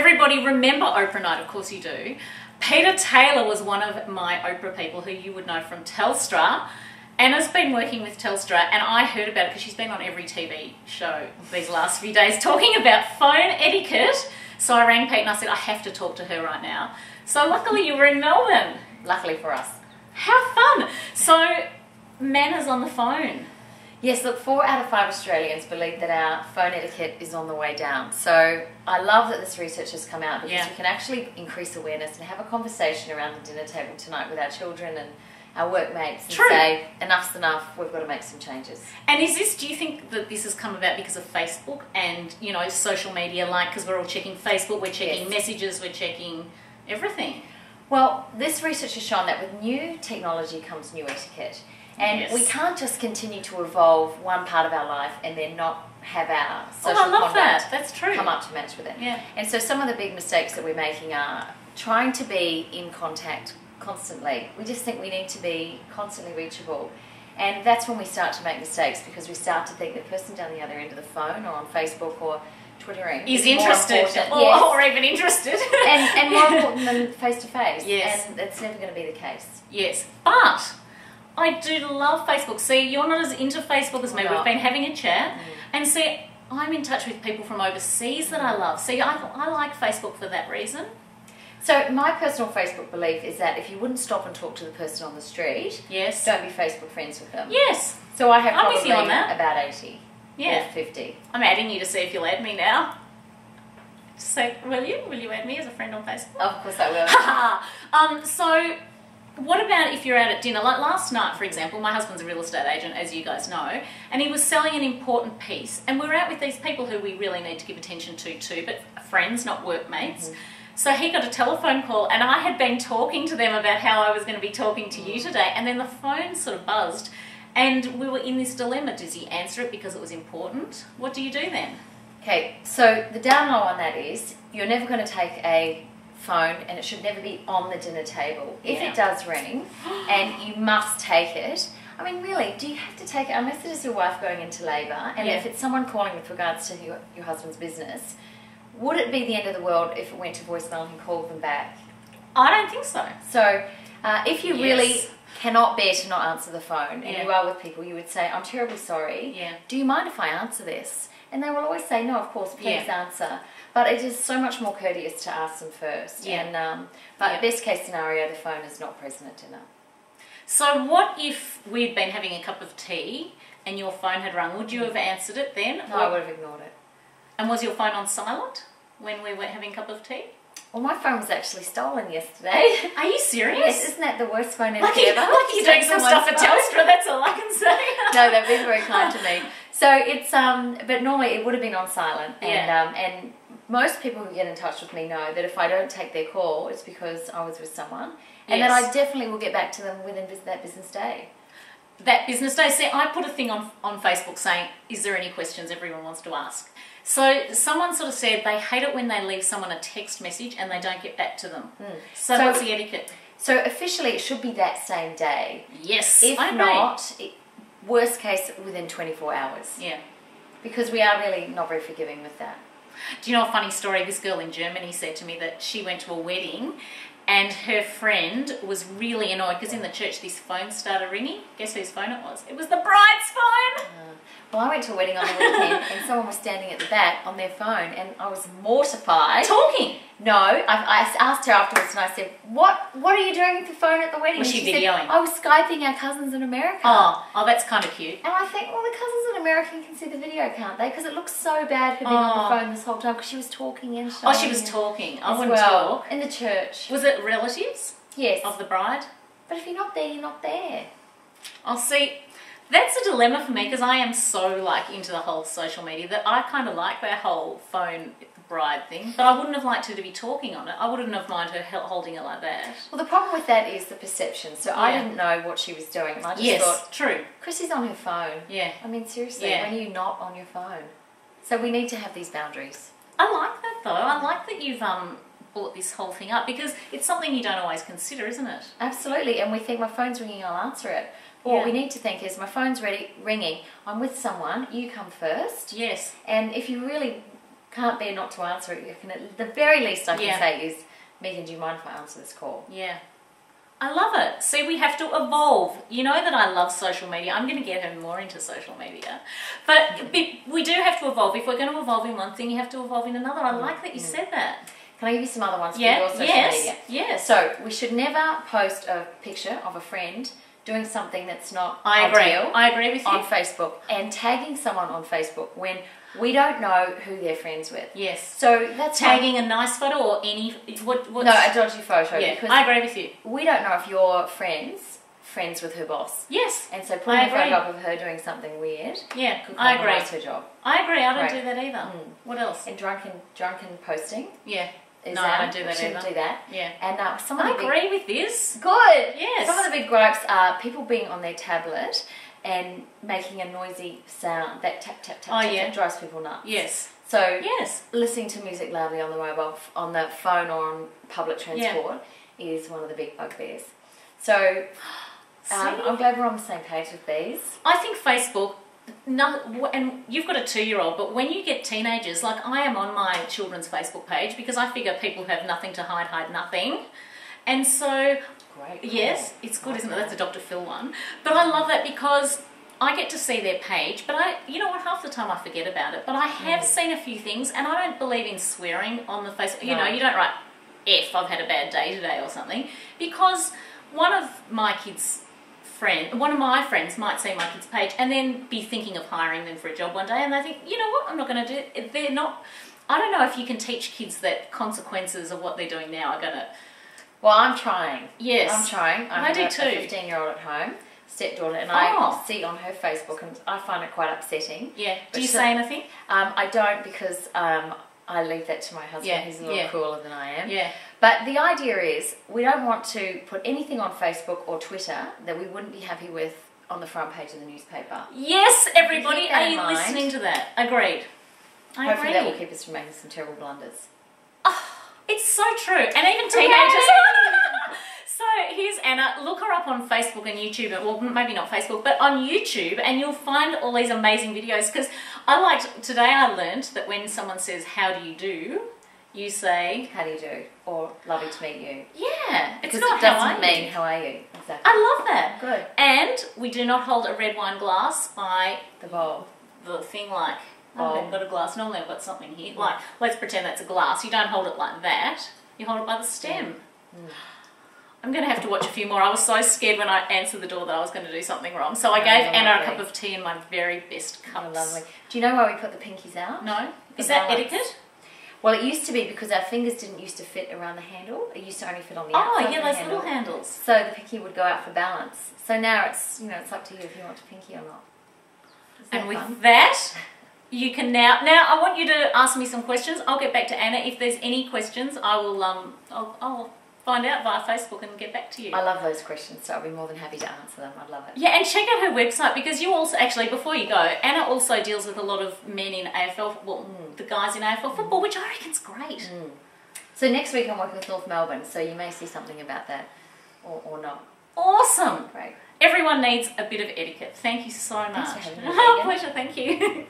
Everybody remember Oprah Night? Of course you do. Peter Taylor was one of my Oprah people who you would know from Telstra. Anna's been working with Telstra, and I heard about it because she's been on every TV show these last few days talking about phone etiquette. So I rang Pete and I said, I have to talk to her right now. So luckily you were in Melbourne. Luckily for us. How fun. So manners on the phone. Yes, look, 4 out of 5 Australians believe that our phone etiquette is on the way down. So I love that this research has come out because we can actually increase awareness and have a conversation around the dinner table tonight with our children and our workmates and say, enough's enough, we've got to make some changes. And is this, do you think that this has come about because of Facebook and, you know, social media, like, because we're all checking Facebook, we're checking messages, we're checking everything? Well, this research has shown that with new technology comes new etiquette. And we can't just continue to evolve one part of our life and then not have our social conduct That's true. come up to match with it. Yeah. And so some of the big mistakes that we're making are trying to be in contact constantly. We just think we need to be constantly reachable. And that's when we start to make mistakes because we start to think the person down the other end of the phone or on Facebook or Twittering is interested or even interested. and more important than face-to-face. Yes. And that's never going to be the case. Yes. But I do love Facebook. See, you're not as into Facebook as me. We've been having a chat. And see, I'm in touch with people from overseas that I love. See, I like Facebook for that reason. So my personal Facebook belief is that if you wouldn't stop and talk to the person on the street, don't be Facebook friends with them. Yes. So I have I'm with probably you on that. about 80 or 50. I'm adding you to see if you'll add me now. So, will you? Will you add me as a friend on Facebook? Of course I will. So, what about if you're out at dinner? Like last night, for example, my husband's a real estate agent, as you guys know, and he was selling an important piece. And we're out with these people who we really need to give attention to too, but friends, not workmates. So he got a telephone call and I had been talking to them about how I was going to be talking to you today, and then the phone sort of buzzed and we were in this dilemma. Does he answer it because it was important? What do you do then? Okay, so the down low on that is you're never going to take a phone and it should never be on the dinner table. If it does ring and you must take it, I mean really, do you have to take it unless it is your wife going into labour and if it's someone calling with regards to your husband's business? Would it be the end of the world if it went to voicemail and he called them back? I don't think so. So if you really cannot bear to not answer the phone and you are with people, you would say, I'm terribly sorry. Do you mind if I answer this? And they will always say, no, of course, please answer. But it is so much more courteous to ask them first. And but best case scenario, the phone is not present at dinner. So what if we'd been having a cup of tea and your phone had rung? Would you have answered it then? No, I would have ignored it. And was your phone on silent when we were having a cup of tea? Well, my phone was actually stolen yesterday. Are you serious? Yes, isn't that the worst phone ever? Lucky you're doing some stuff at Telstra, that's all I can say. No, they've been very kind to me. So it's, but normally it would have been on silent. And most people who get in touch with me know that if I don't take their call, it's because I was with someone. And that I definitely will get back to them within that business day. That business day. See, I put a thing on Facebook saying, is there any questions everyone wants to ask? So someone sort of said they hate it when they leave someone a text message and they don't get back to them. So what's the etiquette? So officially it should be that same day. Yes, if not, worst case within 24 hours. Yeah. Because we are really not very forgiving with that. Do you know a funny story? This girl in Germany said to me that she went to a wedding and her friend was really annoyed because in the church this phone started ringing. Guess whose phone it was? It was the bride's phone! Well, I went to a wedding on the weekend and someone was standing at the back on their phone and I was mortified. Talking? No, I asked her afterwards and I said, what are you doing with your phone at the wedding? Was she videoing? Said, I was Skyping our cousins in America. Oh, that's kind of cute. And I think, well, the cousins in America can see the video, can't they? Because it looks so bad her being on the phone this whole time because she was talking and showing. Oh, she was talking. I wouldn't talk. In the church. Was it relatives? Yes. Of the bride? But if you're not there, you're not there. I'll see. That's a dilemma for me because I am so into the whole social media that I kind of like that whole phone bride thing, but I wouldn't have liked her to be talking on it. I wouldn't have minded her holding it like that. Well, the problem with that is the perception. So I didn't know what she was doing. And I just thought, true. Chrissy's on her phone. Yeah. I mean, seriously, when are you not on your phone? So we need to have these boundaries. I like that though. I like that you've brought this whole thing up because it's something you don't always consider, isn't it? Absolutely. And we think my phone's ringing, I'll answer it. What we need to think is my phone's ringing, I'm with someone, you come first. Yes. And if you really can't bear not to answer it. You can, the very least I can say is, Megan, do you mind if I answer this call? Yeah. I love it. See, we have to evolve. You know that I love social media. I'm going to get her more into social media. But we do have to evolve. If we're going to evolve in one thing, you have to evolve in another. I like that you said that. Can I give you some other ones for your social media? Yes. So, we should never post a picture of a friend doing something that's not ideal. I agree with you. On Facebook. And tagging someone on Facebook when we don't know who they're friends with. Yes. So that's tagging a nice photo or any no, a dodgy photo. Yeah, because I agree with you. We don't know if you're friends with her boss. Yes. And so putting a photo up of her doing something weird. Yeah, could I agree. compromise her job. I agree. I don't do that either. What else? And drunken posting. Yeah. No, I don't do that shouldn't either. do that. Yeah. And some of I agree with this. Good. Yes. Some of the big gripes are people being on their tablet and making a noisy sound. That tap, tap, tap, tap drives people nuts. Yes. So listening to music loudly on the mobile, on the phone or on public transport is one of the big bugbears. So I'm glad we're on the same page with these. I think Facebook, and you've got a 2-year-old, but when you get teenagers, like I am on my children's Facebook page because I figure people have nothing to hide nothing. And so, yes, it's good, isn't it? That's a Dr. Phil one. But I love that because I get to see their page, but you know what, half the time I forget about it. But I have seen a few things, and I don't believe in swearing on the Facebook. You know, you don't write, F, I've had a bad day today or something, because one of my my friends might see my kid's page and then be thinking of hiring them for a job one day, and they think, you know what, I'm not going to do it. They're not, I don't know if you can teach kids that consequences of what they're doing now are going to... Well, I'm trying. Yes. I'm trying. I do too. I have a 15-year-old at home, stepdaughter, and I see on her Facebook, and I find it quite upsetting. Yeah. Do you say anything? I don't, because I leave that to my husband. He's a little cooler than I am. Yeah. But the idea is, we don't want to put anything on Facebook or Twitter that we wouldn't be happy with on the front page of the newspaper. Yes, everybody. Are you listening to that? Agreed. Hopefully that will keep us from making some terrible blunders. Oh, it's so true. And even teenagers. So here's Anna. Look her up on Facebook and YouTube. Well, maybe not Facebook, but on YouTube, and you'll find all these amazing videos. Because today I learned that when someone says, how do you do, you say, how do you do? Or lovely to meet you. Yeah. Because it doesn't mean how are you. Exactly. I love that. Good. And we do not hold a red wine glass by the bowl. The thing like, I've got a glass. Normally I've got something here. Like, let's pretend that's a glass. You don't hold it like that. You hold it by the stem. I'm going to have to watch a few more. I was so scared when I answered the door that I was going to do something wrong. So I gave Anna a cup of tea in my very best cups. Oh, lovely. Do you know why we put the pinkies out? No. Is that etiquette? Well, it used to be because our fingers didn't used to fit around the handle. It used to only fit on the outside of the those handle. little handles. So the pinky would go out for balance. So now it's, it's up to you if you want to pinky or not. And with that, you can now I want you to ask me some questions. I'll get back to Anna. If there's any questions, I will I'll find out via Facebook and get back to you. I love those questions, so I'll be more than happy to answer them. I'd love it. Yeah, and check out her website, because you also, actually, before you go, Anna also deals with a lot of men in AFL, the guys in AFL football, which I reckon's great. So next week I'm working with North Melbourne, so you may see something about that or not. Awesome. Great. Everyone needs a bit of etiquette. Thank you so much. Thanks for having me. Pleasure, thank you.